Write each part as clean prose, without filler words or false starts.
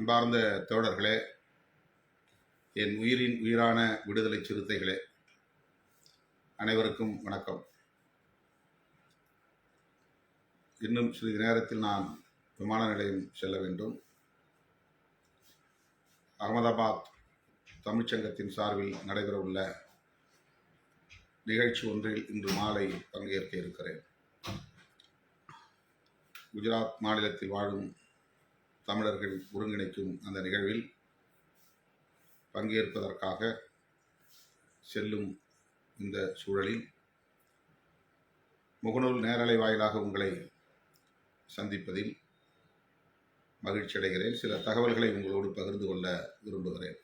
அன்பார்ந்த தோழர்களே, என் உயிரின் உயிரான விடுதலை சிறுத்தைகளே, அனைவருக்கும் வணக்கம். இன்னும் சிறிது நேரத்தில் நான் விமான நிலையம் செல்ல வேண்டும். அகமதாபாத் தமிழ்ச்சங்கத்தின் சார்பில் நடைபெறவுள்ள நிகழ்ச்சி ஒன்றில் இன்று மாலை பங்கேற்க இருக்கிறேன். குஜராத் மாநிலத்தில் வாழும் தமிழர்கள் ஒருங்கிணைக்கும் அந்த நிகழ்வில் பங்கேற்பதற்காக செல்லும் இந்த சூழலில் முகநூல் நேரலை வாயிலாக உங்களை சந்திப்பதில் மகிழ்ச்சி அடைகிறேன். சில தகவல்களை உங்களோடு பகிர்ந்து கொள்ள விரும்புகிறேன்.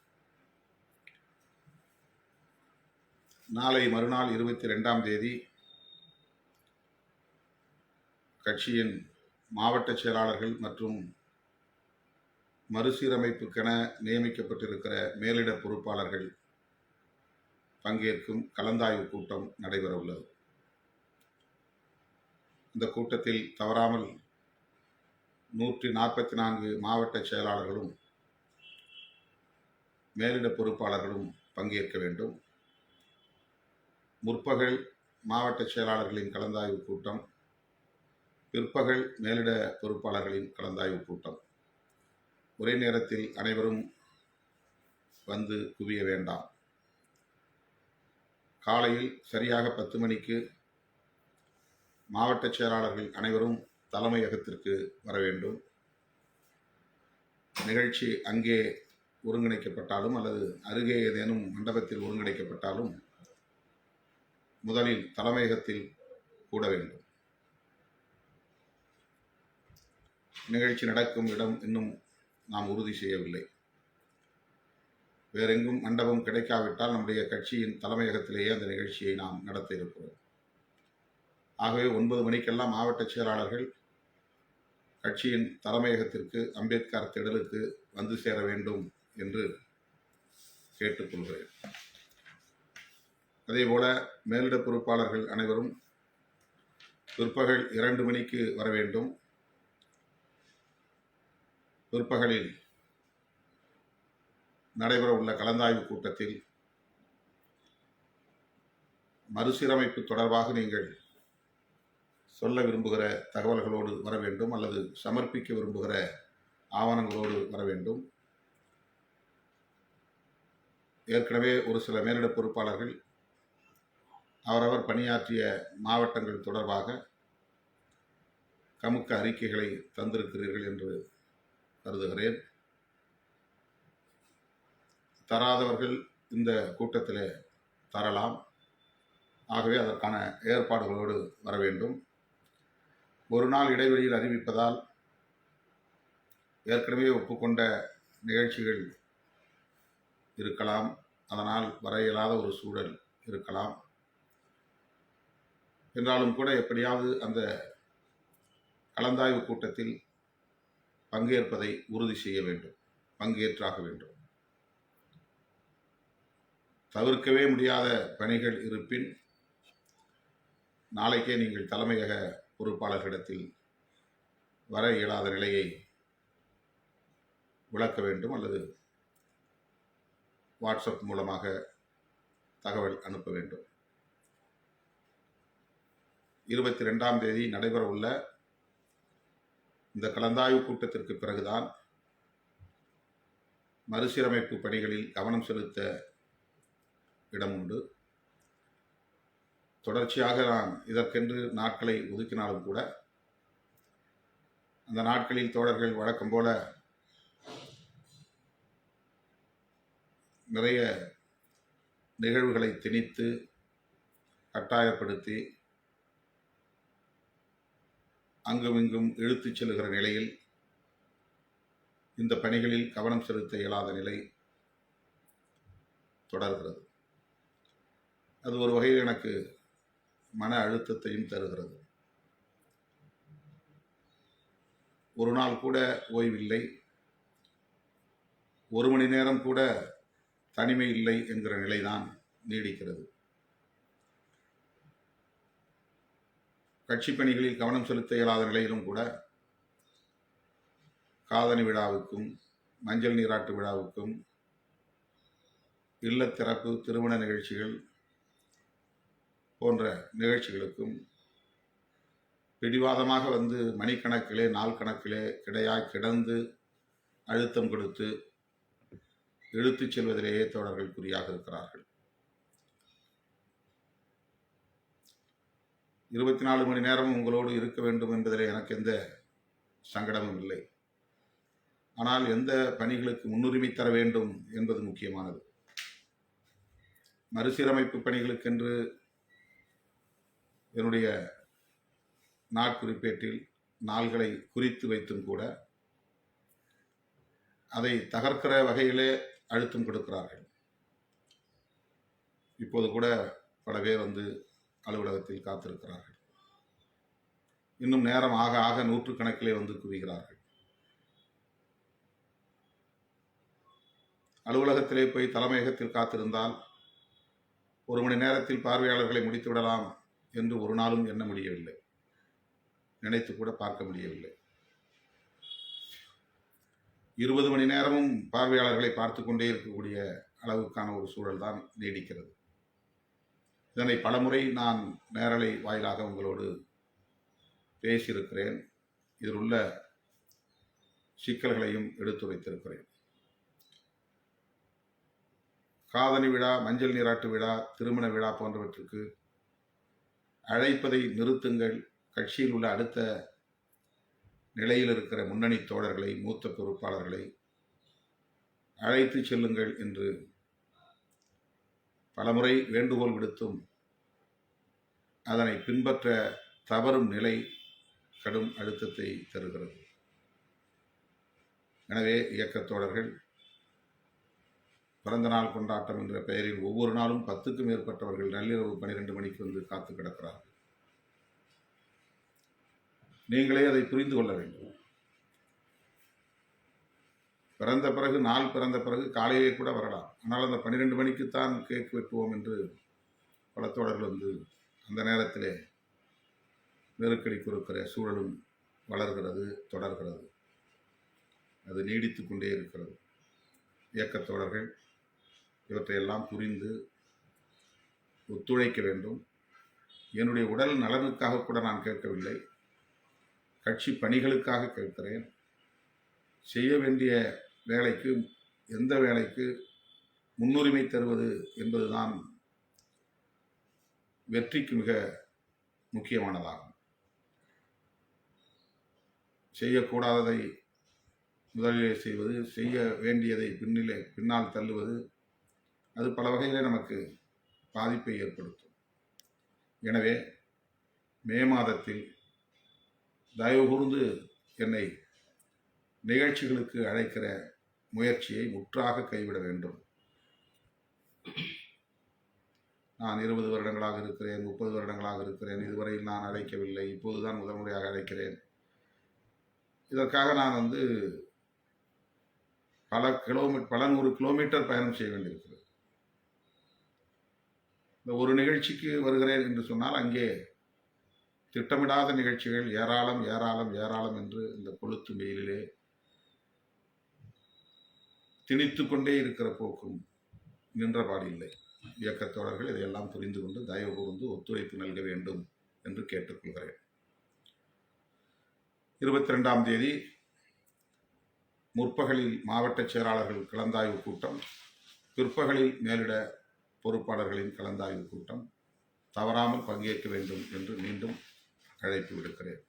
நாளை மறுநாள் 22ஆம் தேதி கட்சியின் மாவட்ட செயலாளர்கள் மற்றும் மறுசீரமைப்புக்கென நியமிக்கப்பட்டிருக்கிற மேலிட பொறுப்பாளர்கள் பங்கேற்கும் கலந்தாய்வு கூட்டம் நடைபெற உள்ளது. இந்த கூட்டத்தில் தவறாமல் 144 மாவட்ட செயலாளர்களும் மேலிட பொறுப்பாளர்களும் பங்கேற்க வேண்டும். முற்பகல் மாவட்ட செயலாளர்களின் கலந்தாய்வு கூட்டம், பிற்பகல் மேலிட பொறுப்பாளர்களின் கலந்தாய்வு கூட்டம். ஒரே நேரத்தில் அனைவரும் வந்து குவிய வேண்டாம். காலையில் சரியாக 10 மணிக்கு மாவட்ட செயலாளர்கள் அனைவரும் தலைமையகத்திற்கு வர வேண்டும். நிகழ்ச்சி அங்கே ஒருங்கிணைக்கப்பட்டாலும் அல்லது அருகே ஏதேனும் மண்டபத்தில் ஒருங்கிணைக்கப்பட்டாலும் முதலில் தலைமையகத்தில் கூட வேண்டும். நிகழ்ச்சி நடக்கும் இடம் இன்னும் நாம் உறுதி செய்யவில்லை. வேறெங்கும் மண்டபம் கிடைக்காவிட்டால் நம்முடைய கட்சியின் தலைமையகத்திலேயே அந்த நிகழ்ச்சியை நாம் நடத்த இருக்கிறோம். ஆகவே 9 மணிக்கெல்லாம் மாவட்ட செயலாளர்கள் கட்சியின் தலைமையகத்திற்கு அம்பேத்கர் திடலுக்கு வந்து சேர வேண்டும் என்று கேட்டுக்கொள்கிறேன். அதேபோல மேலிட பொறுப்பாளர்கள் அனைவரும் பிற்பகல் 2 மணிக்கு வர வேண்டும். பிற்பகலில் நடைபெற உள்ள கலந்தாய்வு கூட்டத்தில் மறுசீரமைப்பு தொடர்பாக நீங்கள் சொல்ல விரும்புகிற தகவல்களோடு வர வேண்டும் அல்லது சமர்ப்பிக்க விரும்புகிற ஆவணங்களோடு வர வேண்டும். ஏற்கனவே ஒரு சில மேலிட பொறுப்பாளர்கள் அவரவர் பணியாற்றிய மாவட்டங்கள் தொடர்பாக கமுக்க அறிக்கைகளை தந்திருக்கிறீர்கள் என்று கருதுகிறேன். தராதவர்கள் இந்த கூட்டத்தில் தரலாம். ஆகவே அதற்கான ஏற்பாடுகளோடு வர வேண்டும். ஒரு நாள் இடைவெளியில் அறிவிப்பதால் ஏற்கனவே ஒப்புக்கொண்ட நிகழ்ச்சிகள் இருக்கலாம். அதனால் வர இயலாத ஒரு சூழல் இருக்கலாம். என்றாலும் கூட எப்படியாவது அந்த கலந்தாய்வு கூட்டத்தில் பங்கேற்பதை உறுதி செய்ய வேண்டும், பங்கேற்றாக வேண்டும். தவிர்க்கவே முடியாத பணிகள் இருப்பின் நாளைக்கே நீங்கள் தலைமையக பொறுப்பாளர்களிடத்தில் வர இயலாத நிலையை விளக்க வேண்டும் அல்லது வாட்ஸ்அப் மூலமாக தகவல் அனுப்ப வேண்டும். 22ஆம் தேதி நடைபெற உள்ள இந்த கலந்தாய்வு கூட்டத்திற்கு பிறகுதான் மறுசீரமைப்பு பணிகளில் கவனம் செலுத்த இடம் உண்டு. தொடர்ச்சியாக நான் இதற்கென்று நாட்களை ஒதுக்கினாலும் கூட அந்த நாட்களில் தோழர்கள் வழக்கம் போல நிறைய நிகழ்வுகளை திணித்து கட்டாயப்படுத்தி அங்குமிங்கும் இழுத்துச் செல்லுகிற நிலையில் இந்த பணிகளில் கவனம் செலுத்த இயலாத நிலை தொடர்கிறது. அது ஒரு வகையில் எனக்கு மன அழுத்தத்தையும் தருகிறது. ஒரு நாள் கூட ஓய்வில்லை, 1 மணி நேரம் கூட தனிமை இல்லை என்கிற நிலைதான் நீடிக்கிறது. கட்சி பணிகளில் கவனம் செலுத்த இயலாத நிலையிலும் கூட காதணி விழாவுக்கும் மஞ்சள் நீராட்டு விழாவுக்கும் இல்லத்திறப்பு திருமண நிகழ்ச்சிகள் போன்ற நிகழ்ச்சிகளுக்கும் பிடிவாதமாக வந்து மணிக்கணக்கிலே நாள் கணக்கிலே கிடையாய் கிடந்து அழுத்தம் கொடுத்து இழுத்துச் செல்வதிலேயே தோழர்கள் குறியாக இருக்கிறார்கள். 24 மணி நேரம் உங்களோடு இருக்க வேண்டும் என்பதிலே எனக்கு எந்த சங்கடமும் இல்லை. ஆனால் எந்த பணிகளுக்கு முன்னுரிமை தர வேண்டும் என்பது முக்கியமானது. மறுசீரமைப்பு பணிகளுக்கென்று என்னுடைய நாட்குறிப்பேட்டில் நாள்களை குறித்து வைத்தும் கூட அதை தகர்க்கிற வகையிலே அழுத்தம் கொடுக்கிறார்கள். இப்போது கூட பல பேர் வந்து அலுவலகத்தில் காத்திருக்கிறார்கள். இன்னும் நேரம் ஆக ஆக நூற்றுக்கணக்கிலே வந்து குவிகிறார்கள். அலுவலகத்திலே போய் தலைமையகத்தில் காத்திருந்தால் 1 மணி நேரத்தில் பார்வையாளர்களை முடித்து விடலாம் என்று ஒரு நாளும் எண்ண முடியவில்லை, நினைத்து கூட பார்க்க முடியவில்லை. 20 மணி நேரமும் பார்வையாளர்களை பார்த்து கொண்டே இருக்கக்கூடிய அளவுக்கான ஒரு சூழல் தான் நீடிக்கிறது. இதனை பலமுறை நான் நேரலை வாயிலாக உங்களோடு பேசியிருக்கிறேன். இதில் உள்ள சிக்கல்களையும் எடுத்துரைத்திருக்கிறேன். காதணி விழா, மஞ்சள் நீராட்டு விழா, திருமண விழா போன்றவற்றுக்கு அழைப்பதை நிறுத்துங்கள், கட்சியில் உள்ள அடுத்த நிலையில் இருக்கிற முன்னணி தோழர்களை, மூத்த பொறுப்பாளர்களை அழைத்து செல்லுங்கள் என்று பலமுறை வேண்டுகோள் விடுத்தும் அதனை பின்பற்ற தவறும் நிலை கடும் அழுத்தத்தை தருகிறது. எனவே இயக்கத் தோழர்கள் பிறந்த நாள் கொண்டாட்டம் என்ற பெயரில் ஒவ்வொரு நாளும் 10க்கும் மேற்பட்டவர்கள் நள்ளிரவு 12 மணிக்கு வந்து காத்து கிடக்கிறார்கள். நீங்களே அதை புரிந்து கொள்ள வேண்டும். பிறந்த பிறகு காலையிலே கூட வரலாம். ஆனால் அந்த 12 மணிக்குத்தான் கேக் வெட்டுவோம் என்று பல தோழர்கள் வந்து அந்த நேரத்திலே நெருக்கடி கொடுக்கிற சூழலும் வளர்கிறது, தொடர்கிறது. அது நீடித்து கொண்டே இருக்கிறது. இயக்கத் தோழர்கள் இவற்றையெல்லாம் புரிந்து ஒத்துழைக்க வேண்டும். என்னுடைய உடல் நலனுக்காக கூட நான் கேட்கவில்லை, கட்சி பணிகளுக்காக கேட்கிறேன். செய்ய வேண்டிய வேலைக்கு, எந்த வேலைக்கு முன்னுரிமை தருவது என்பதுதான் வெற்றிக்கு மிக முக்கியமானதாகும். செய்யக்கூடாததை முதலிலே செய்வது, செய்ய வேண்டியதை பின்னால் தள்ளுவது, அது பல வகையிலே நமக்கு பாதிப்பை ஏற்படுத்தும். எனவே மே மாதத்தில் தயவு கூர்ந்து என்னை நிகழ்ச்சிகளுக்கு அழைக்கிற முயற்சியை முற்றாக கைவிட வேண்டும். நான் 20 வருடங்களாக இருக்கிறேன், 30 வருடங்களாக இருக்கிறேன். இதுவரையில் நான் அழைக்கவில்லை, இப்போதுதான் முதல் முறையாக அழைக்கிறேன். இதற்காக நான் வந்து பல 100 கிலோமீட்டர் பயணம் செய்ய வேண்டியிருக்கிறது. இந்த ஒரு நிகழ்ச்சிக்கு வருகிறேன் என்று சொன்னால் அங்கே திட்டமிடாத நிகழ்ச்சிகள் ஏராளம் ஏராளம் ஏராளம் என்று இந்த கொளுத்து வெயிலிலே திணித்து கொண்டே இருக்கிற போக்கும் நின்றபாடு இல்லை. இயக்கத் தோழர்கள் இதையெல்லாம் புரிந்து கொண்டு தயவு கூர்ந்து ஒத்துழைப்பு நல்க வேண்டும் என்று கேட்டுக்கொள்கிறேன். 22ஆம் தேதி முற்பகலில் மாவட்ட செயலாளர்கள் கலந்தாய்வு கூட்டம், பிற்பகலில் மேலிட பொறுப்பாளர்களின் கலந்தாய்வு கூட்டம். தவறாமல் பங்கேற்க வேண்டும் என்று மீண்டும் அழைப்பு விடுக்கிறேன்.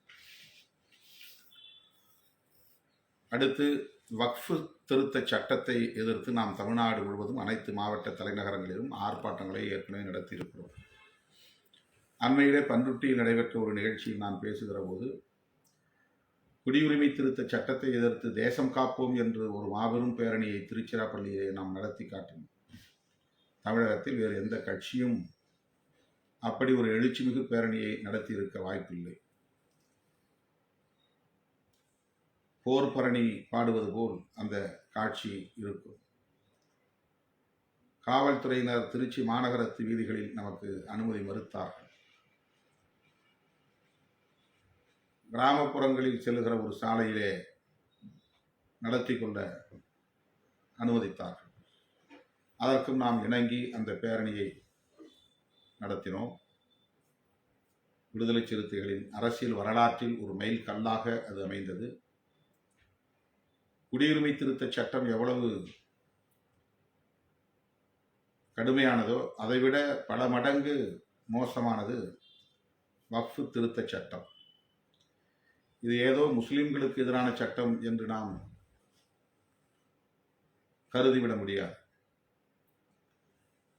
அடுத்து, வக்ஃபு திருத்த சட்டத்தை எதிர்த்து நாம் தமிழ்நாடு முழுவதும் அனைத்து மாவட்ட தலைநகரங்களிலும் ஆர்ப்பாட்டங்களை ஏற்கனவே நடத்தியிருக்கிறோம். அண்மையிலே பண்ருட்டியில் நடைபெற்ற ஒரு நிகழ்ச்சியில் நான் பேசுகிற போது, குடியுரிமை திருத்த சட்டத்தை எதிர்த்து தேசம் காப்போம் என்று ஒரு மாபெரும் பேரணியை திருச்சிராப்பள்ளியை நாம் நடத்தி காட்டினோம். தமிழகத்தில் வேறு எந்த கட்சியும் அப்படி ஒரு எழுச்சிமிகு பேரணியை நடத்தியிருக்க வாய்ப்பில்லை. போர் பரணி பாடுவது போல் அந்த காட்சி இருக்கும். காவல்துறையினர் திருச்சி மாநகரத்து வீதிகளில் நமக்கு அனுமதி மறுத்தார்கள். கிராமப்புறங்களில் செல்லுகிற ஒரு சாலையிலே நடத்தி கொண்ட அனுமதித்தார்கள். அதற்கும் நாம் இணங்கி அந்த பேரணியை நடத்தினோம். விடுதலை சிறுத்தைகளின் அரசியல் வரலாற்றில் ஒரு மைல் கல்லாக அது அமைந்தது. குடியுரிமை திருத்த சட்டம் எவ்வளவு கடுமையானதோ அதைவிட பல மடங்கு மோசமானது வக்ஃபு திருத்த சட்டம். இது ஏதோ முஸ்லிம்களுக்கு எதிரான சட்டம் என்று நாம் கருதிவிட முடியாது.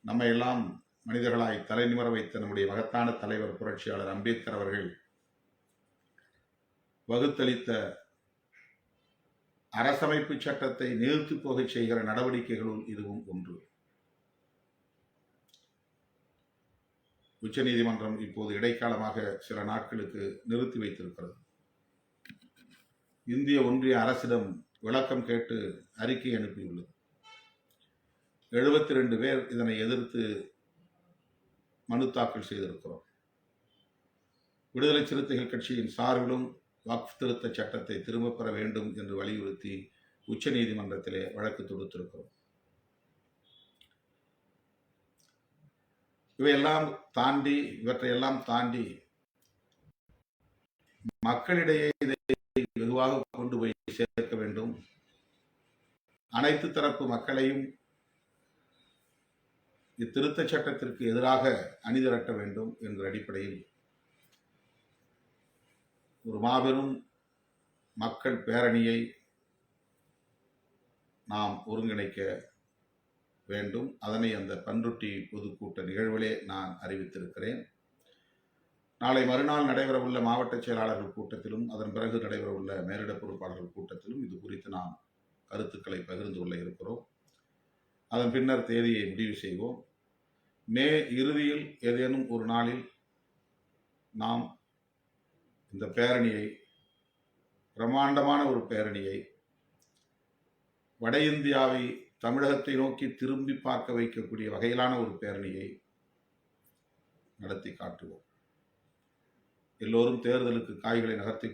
நம்ம எல்லாம் மனிதர்களாய் தலைநிமிர வைத்த நம்முடைய மகத்தான தலைவர் புரட்சியாளர் அம்பேத்கர் அவர்கள் வகுத்தளித்த அரசமைப்பு சட்டத்தை நீர்த்து போக செய்கிற நடவடிக்கைகளுள் இதுவும் ஒன்று. உச்சநீதிமன்றம் இப்போது இடைக்காலமாக சில நாட்களுக்கு நிறுத்தி வைத்திருக்கிறது. இந்திய ஒன்றிய அரசிடம் விளக்கம் கேட்டு அறிக்கை அனுப்பியுள்ளது. 72 பேர் இதனை எதிர்த்து மனு தாக்கல் செய்திருக்கிறோம். விடுதலை சிறுத்தைகள் கட்சியின் சார்பிலும் வக்ஃப் திருத்த சட்டத்தை திரும்பப் பெற வேண்டும் என்று வலியுறுத்தி உச்சநீதிமன்றத்திலே வழக்கு தொடுத்திருக்கிறோம். இவற்றையெல்லாம் தாண்டி மக்களிடையே இதை வெகுவாக கொண்டு போய் சேர்க்க வேண்டும். அனைத்து தரப்பு மக்களையும் இத்திருத்த சட்டத்திற்கு எதிராக அணிதிரட்ட வேண்டும் என்ற அடிப்படையில் ஒரு மாபெரும் மக்கள் பேரணியை நாம் ஒருங்கிணைக்க வேண்டும். அதனை அந்த பன்ருட்டி பொதுக்கூட்ட நிகழ்விலே நான் அறிவித்திருக்கிறேன். நாளை மறுநாள் நடைபெறவுள்ள மாவட்ட செயலாளர்கள் கூட்டத்திலும் அதன் பிறகு நடைபெறவுள்ள மேலிட பொறுப்பாளர்கள் கூட்டத்திலும் இது குறித்து நாம் கருத்துக்களை பகிர்ந்து கொள்ள இருக்கிறோம். அதன் பின்னர் தேதியை முடிவு செய்வோம். மே இறுதியில் ஏதேனும் ஒரு நாளில் நாம் இந்த பேரணியை, பிரம்மாண்டமான ஒரு பேரணியை, வட இந்தியாவை தமிழகத்தை நோக்கி திரும்பி பார்க்க வைக்கக்கூடிய வகையிலான ஒரு பேரணியை நடத்தி காட்டுவோம். எல்லோரும் தேர்தலுக்கு காய்களை நகர்த்தி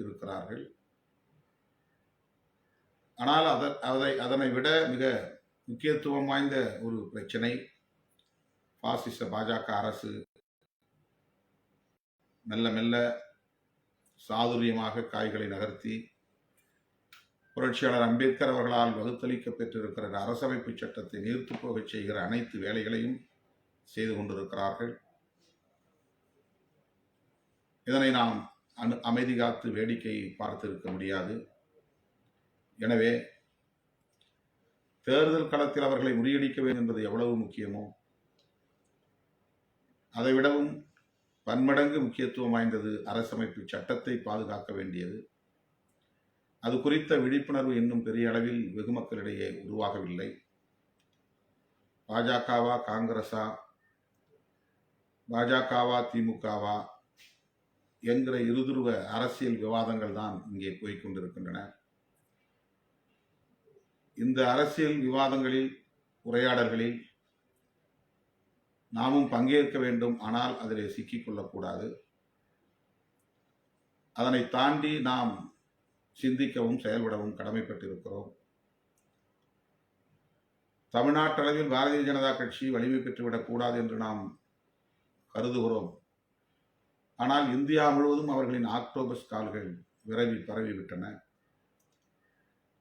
இருக்கிறார்கள். ஆனால் அதனை விட மிக முக்கியத்துவம் வாய்ந்த ஒரு பிரச்சனை, பாசிச பாஜக அரசு மெல்ல மெல்ல சாதுரியமாக காய்களை நகர்த்தி புரட்சியாளர் அம்பேத்கர் அவர்களால் வகுத்தளிக்க பெற்றிருக்கிற அரசமைப்பு சட்டத்தை நீர்த்து போகச் செய்கிற அனைத்து வேலைகளையும் செய்து கொண்டிருக்கிறார்கள். இதனை நாம் அமைதி காத்து வேடிக்கை பார்த்திருக்க முடியாது. எனவே தேர்தல் களத்தில் அவர்களை முறியடிக்க வேண்டும் என்பது எவ்வளவு முக்கியமோ அதைவிடவும் பன்மடங்கு முக்கியத்துவம் வாய்ந்தது அரசமைப்பு சட்டத்தை பாதுகாக்க வேண்டியது. அது குறித்த விழிப்புணர்வு இன்னும் பெரிய அளவில் வெகு மக்களிடையே உருவாகவில்லை. பாஜகவா காங்கிரஸா, பாஜகவா திமுகவா என்கிற இருதுருவ அரசியல் விவாதங்கள் தான் இங்கே போய்கொண்டிருக்கின்றன. இந்த அரசியல் விவாதங்களில், உரையாடல்களில் நாமும் பங்கேற்க வேண்டும். ஆனால் அதிலே சிக்கிக்கொள்ளக்கூடாது. அதனை தாண்டி நாம் சிந்திக்கவும் செயல்படவும் கடமைப்பட்டிருக்கிறோம். தமிழ்நாட்டளவில் பாரதிய ஜனதா கட்சி வலிமை பெற்றுவிடக்கூடாது என்று நாம் கருதுகிறோம். ஆனால் இந்தியா முழுவதும் அவர்களின் ஆக்டோபஸ் கால்கள் விரைவி பரவிவிட்டன.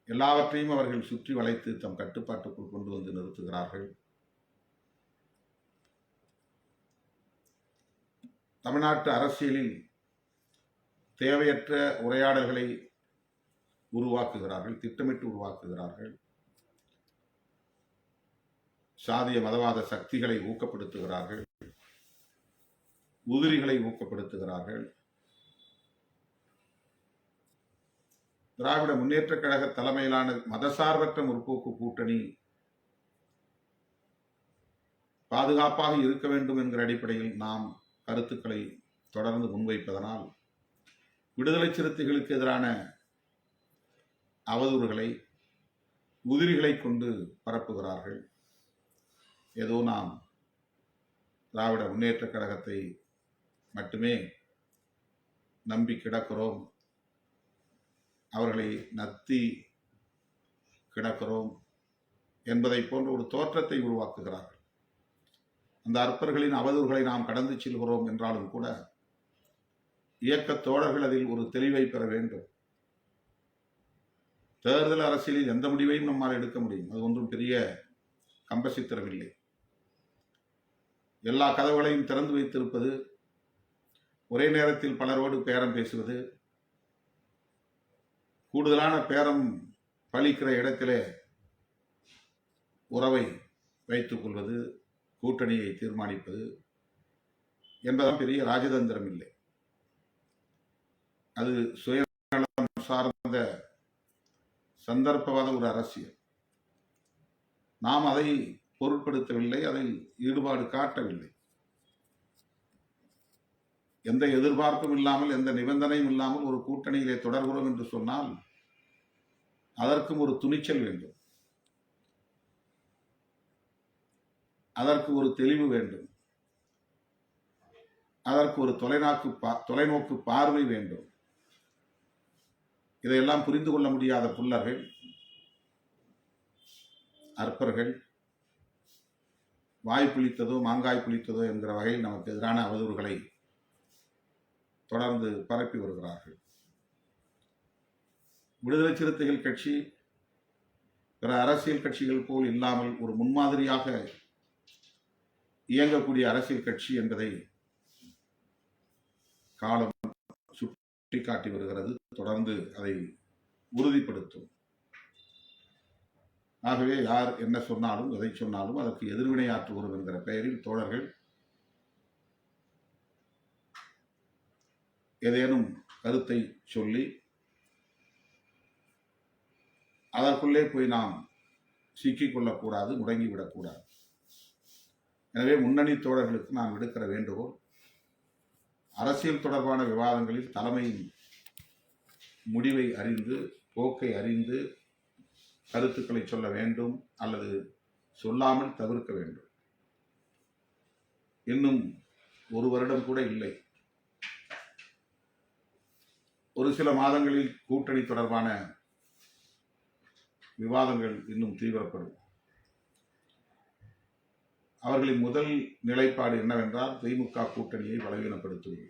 எல்லாவற்றையும் அவர்கள் சுற்றி வளைத்து தம் கட்டுப்பாட்டுக்குள் கொண்டு வந்து நிறுத்துகிறார்கள். தமிழ்நாட்டு அரசியலில் தேவையற்ற உரையாடல்களை உருவாக்குகிறார்கள், திட்டமிட்டு உருவாக்குகிறார்கள். சாதிய மதவாத சக்திகளை ஊக்கப்படுத்துகிறார்கள், உதிரிகளை ஊக்கப்படுத்துகிறார்கள். திராவிட முன்னேற்றக் கழக தலைமையிலான மதசார்பற்ற முற்போக்கு கூட்டணி பாதுகாப்பாக இருக்க வேண்டும் என்கிற அடிப்படையில் நாம் கருத்துக்களை தொடர்ந்து முன்வைப்பதனால் விடுதலை சிறுத்தைகளுக்கு எதிரான அவதூறுகளை உதிரிகளை கொண்டு பரப்புகிறார்கள். ஏதோ நாம் திராவிட முன்னேற்றக் கழகத்தை மட்டுமே நம்பி கிடக்கிறோம், அவர்களை நத்தி கிடக்கிறோம், என்பதை போன்ற ஒரு தோற்றத்தை உருவாக்குகிறார்கள். அந்த அற்பர்களின் அவதூறுகளை நாம் கடந்து செல்கிறோம் என்றாலும் கூட இயக்கத் தோழர்கள் அதில் ஒரு தெளிவை பெற வேண்டும். தேர்தல் அரசியலில் எந்த முடிவையும் நம்மால் எடுக்க முடியும். அது ஒன்றும் பெரிய கம்பசித்திரமில்லை. எல்லா கதவுகளையும் திறந்து வைத்திருப்பது, ஒரே நேரத்தில் பலரோடு பேரம் பேசுவது, கூடுதலான பேரம் பலிக்கிற இடத்திலே உறவை வைத்துக் கொள்வது, கூட்டணியை தீர்மானிப்பது என்பதும் பெரிய ராஜதந்திரம் இல்லை. அது சுயநலம் சார்ந்த சந்தர்ப்பவாத ஒரு அரசியல். நாம் அதை பொருட்படுத்தவில்லை, அதில் ஈடுபாடு காட்டவில்லை. எந்த எதிர்பார்ப்பும் இல்லாமல், எந்த நிபந்தனையும் இல்லாமல் ஒரு கூட்டணியிலே தொடர்கிறோம் என்று சொன்னால் அதற்கும் ஒரு துணிச்சல் வேண்டும், அதற்கு ஒரு தெளிவு வேண்டும், அதற்கு ஒரு தொலைநோக்கு பார்வை வேண்டும். இதையெல்லாம் புரிந்து கொள்ள முடியாத புல்லர்கள், அற்பர்கள் வாய் புளித்ததோ மாங்காய் புளித்ததோ என்கிற வகையில் நமக்கு எதிரான அவதூறுகளை தொடர்ந்து பரப்பி வருகிறார்கள். விடுதலை சிறுத்தைகள் கட்சி பிற அரசியல் கட்சிகள் போல் இல்லாமல் ஒரு முன்மாதிரியாக இயங்கக்கூடிய அரசியல் கட்சி என்பதை காலம் சுட்டிக்காட்டி வருகிறது. தொடர்ந்து அதை உறுதிப்படுத்தும். ஆகவே யார் என்ன சொன்னாலும், எதை சொன்னாலும் அதற்கு எதிர்வினையாற்றுகிறோம் என்கிற பெயரில் தோழர்கள் ஏதேனும் கருத்தை சொல்லி அதற்குள்ளே போய் நாம் சிக்கிக்கொள்ளக்கூடாது, முடங்கிவிடக்கூடாது. எனவே முன்னணி தோழர்களுக்கு நான் விடுக்கிற வேண்டுகோள், அரசியல் தொடர்பான விவாதங்களில் தலைமையின் முடிவை அறிந்து, போக்கை அறிந்து கருத்துக்களை சொல்ல வேண்டும், அல்லது சொல்லாமல் தவிர்க்க வேண்டும். இன்னும் ஒரு வருடம் கூட இல்லை. ஒரு சில மாதங்களில் கூட்டணி தொடர்பான விவாதங்கள் இன்னும் தீவிரப்படும். அவர்களின் முதல் நிலைப்பாடு என்னவென்றால் திமுக கூட்டணியை பலவீனப்படுத்துவது.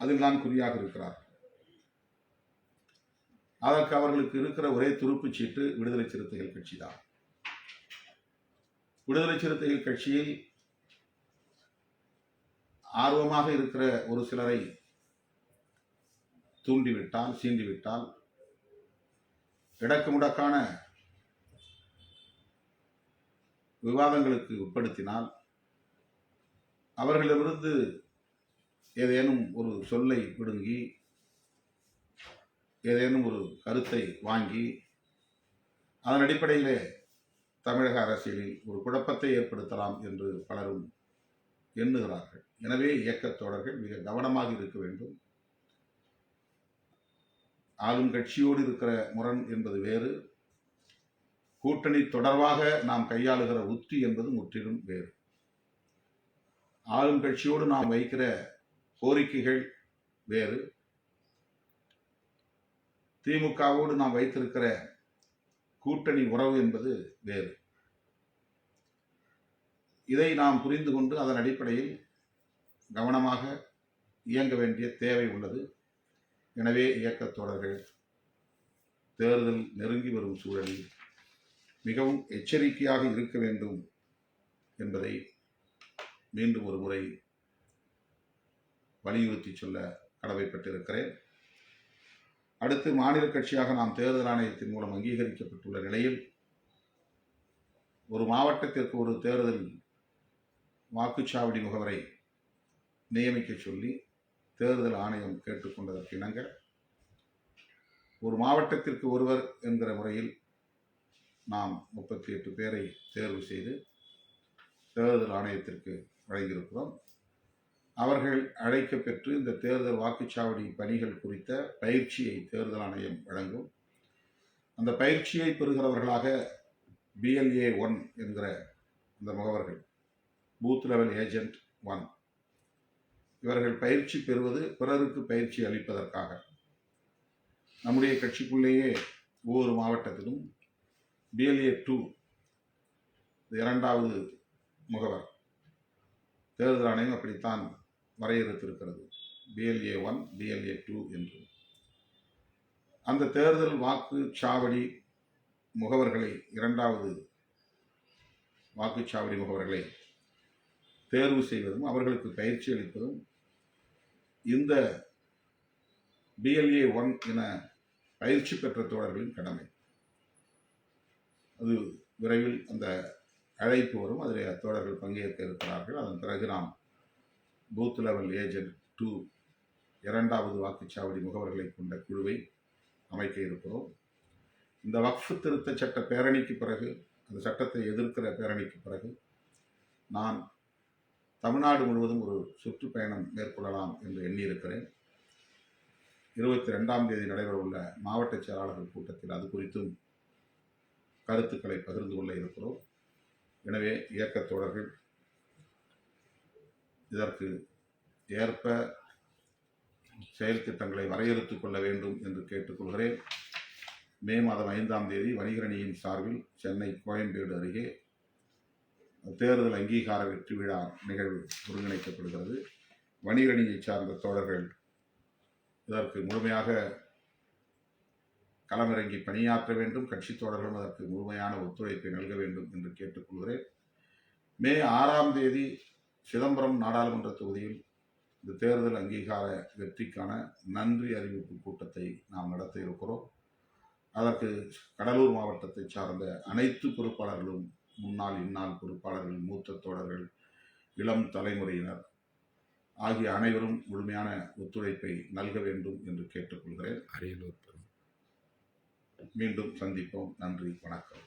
அதில் தான் குறியாக இருக்கிறார். அதற்கு அவர்களுக்கு இருக்கிற ஒரே துருப்புச் சீட்டு விடுதலை சிறுத்தைகள் கட்சி தான். விடுதலை சிறுத்தைகள் கட்சியில் ஆர்வமாக இருக்கிற ஒரு சிலரை தூண்டிவிட்டால், சீண்டிவிட்டால், இடக்கு முடக்கான விவாதங்களுக்கு உட்படுத்தினால், அவர்களிடமிருந்து ஏதேனும் ஒரு சொல்லை பிடுங்கி, ஏதேனும் ஒரு கருத்தை வாங்கி, அதன் அடிப்படையிலே தமிழக அரசியலில் ஒரு குழப்பத்தை ஏற்படுத்தலாம் என்று பலரும் எண்ணுகிறார்கள். எனவே இயக்கத் தோழர்கள் மிக கவனமாக இருக்க வேண்டும். ஆளும் கட்சியோடு இருக்கிற முரண் என்பது வேறு, கூட்டணி தொடர்பாக நாம் கையாளுகிற உத்தி என்பது முற்றிலும் வேறு. ஆளும் கட்சியோடு நாம் வைக்கிற கோரிக்கைகள் வேறு, திமுகவோடு நாம் வைத்திருக்கிற கூட்டணி உறவு என்பது வேறு. இதை நாம் புரிந்து கொண்டு அதன் அடிப்படையில் கவனமாக இயங்க வேண்டிய தேவை உள்ளது. எனவே இயக்கத் தோழர்கள் தேர்தல் நெருங்கி வரும் சூழலில் மிகவும் எச்சரிக்கையாக இருக்க வேண்டும் என்பதை மீண்டும் ஒரு முறை வலியுறுத்தி சொல்ல கடமைப்பட்டிருக்கிறேன். அடுத்து மாநில கட்சியாக நாம் தேர்தல் ஆணையத்தின் மூலம் அங்கீகரிக்கப்பட்டுள்ள நிலையில் ஒரு மாவட்டத்திற்கு ஒரு தேர்தல் வாக்குச்சாவடி முகவரை நியமிக்க சொல்லி தேர்தல் ஆணையம் கேட்டுக்கொண்டதற்கு இணங்க ஒரு மாவட்டத்திற்கு ஒருவர் என்கிற முறையில் நாம் 38 பேரை தேர்வு செய்து தேர்தல் ஆணையத்திற்கு வழங்கியிருக்கிறோம். அவர்கள் அழைக்கப்பெற்று இந்த தேர்தல் வாக்குச்சாவடி பணிகள் குறித்த பயிற்சியை தேர்தல் ஆணையம் வழங்கும். அந்த பயிற்சியை பெறுகிறவர்களாக BLA 1 என்கிற இந்த முகவர்கள், பூத் லெவல் ஏஜென்ட் 1, இவர்கள் பயிற்சி பெறுவது பிறருக்கு பயிற்சி அளிப்பதற்காக. நம்முடைய கட்சிக்குள்ளேயே ஒவ்வொரு மாவட்டத்திலும் BLA 2 இரண்டாவது முகவர். தேர்தல் ஆணையம் அப்படித்தான் வரையறுத்திருக்கிறது, BLA 1 BLA 2 என்று. அந்த தேர்தல் வாக்குச்சாவடி முகவர்களை, இரண்டாவது வாக்குச்சாவடி முகவர்களை தேர்வு செய்வதும் அவர்களுக்கு பயிற்சி அளிப்பதும் இந்த BLA 1 என பயிற்சி பெற்ற தோழர்களின் கடமை. அது விரைவில் அந்த அழைப்பு வரும், அதில் தோழர்கள் பங்கேற்க இருக்கிறார்கள். அதன் பிறகு நாம் பூத் லெவல் ஏஜென்ட் 2 இரண்டாவது வாக்குச்சாவடி முகவர்களை கொண்ட குழுவை அமைக்க இருக்கிறோம். இந்த வக்ஃப் திருத்த சட்ட பேரணிக்கு பிறகு, அந்த சட்டத்தை எதிர்க்கிற பேரணிக்கு பிறகு நான் தமிழ்நாடு முழுவதும் ஒரு சுற்றுப்பயணம் மேற்கொள்ளலாம் என்று எண்ணியிருக்கிறேன். 22ஆம் தேதி நடைபெறவுள்ள மாவட்ட செயலாளர்கள் கூட்டத்தில் அது குறித்தும் கருத்துக்களை பகிர்ந்து கொள்ள இருக்கிறோம். எனவே இயக்கத் தோழர்கள் இதற்கு ஏற்ப செயல் திட்டங்களை வரையறுத்துக் கொள்ள வேண்டும் என்று கேட்டுக்கொள்கிறேன். மே மாதம் 5ஆம் தேதி வணிகரணியின் சார்பில் சென்னை கோயம்பேடு அருகே தேர்தல் அங்கீகார வெற்றி விழா நிகழ்வு ஒருங்கிணைக்கப்படுகிறது. வணிகரணியை சார்ந்த தோழர்கள் இதற்கு முழுமையாக களமிறங்கி பணியாற்ற வேண்டும். கட்சி தோழர்களும் அதற்கு முழுமையான ஒத்துழைப்பை நல்க வேண்டும் என்று கேட்டுக்கொள்கிறேன். மே 6ஆம் தேதி சிதம்பரம் நாடாளுமன்ற தொகுதியில் இந்த தேர்தல் அங்கீகார வெற்றிக்கான நன்றி அறிவிப்பு கூட்டத்தை நாம் நடத்த இருக்கிறோம். அதற்கு கடலூர் மாவட்டத்தை சார்ந்த அனைத்து பொறுப்பாளர்களும், முன்னாள் இந்நாள் பொறுப்பாளர்கள், மூத்த தோழர்கள், இளம் தலைமுறையினர் ஆகிய அனைவரும் முழுமையான ஒத்துழைப்பை நல்க வேண்டும் என்று கேட்டுக்கொள்கிறேன். அரியலூர் மீண்டும் சந்திப்போம். நன்றி, வணக்கம்.